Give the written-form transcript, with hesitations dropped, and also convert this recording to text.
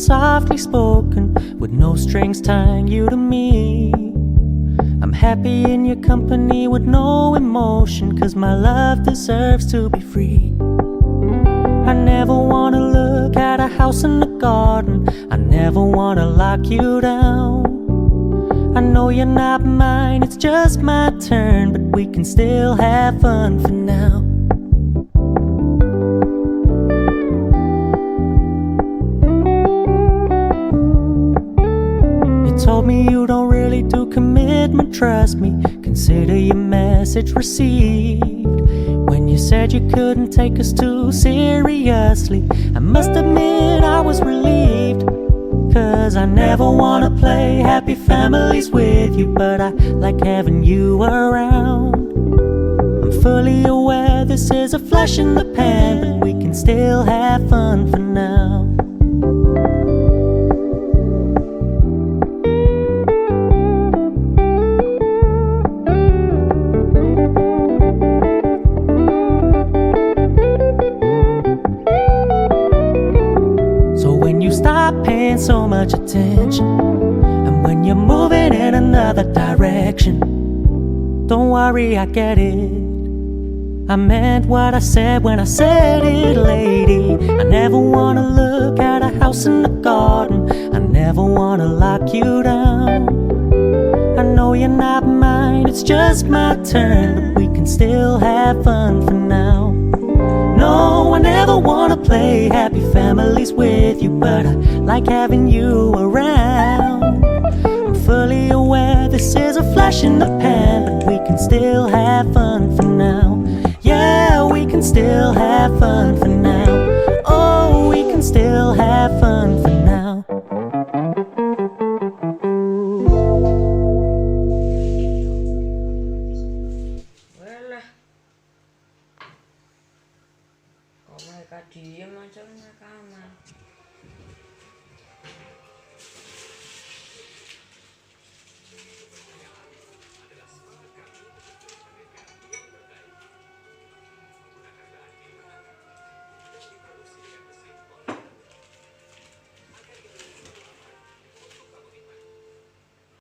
softly spoken, with no strings tying you to me. I'm happy in your company with no emotion, 'cause my love deserves to be free. I never wanna look at a house in the garden, I never wanna lock you down. I know you're not mine, it's just my turn, but we can still have fun for now. You told me you don't really do commitment, trust me, consider your message received. When you said you couldn't take us too seriously, I must admit I was relieved. 'Cause I never wanna play happy families with you, but I like having you around. I'm fully aware this is a flash in the pan, but we can still have fun for now. Stop paying so much attention, and when you're moving in another direction, don't worry, I get it. I meant what I said when I said it, lady. I never wanna look at a house in the garden, I never wanna lock you down. I know you're not mine, it's just my turn, but we can still have fun for now. No, I never wanna play happy families with you, but I like having you around. I'm fully aware this is a flash in the pan, but we can still have fun for now. Yeah, we can still have fun for now. Oh, we can still have fun for now. Kok mereka diem aja rekaman.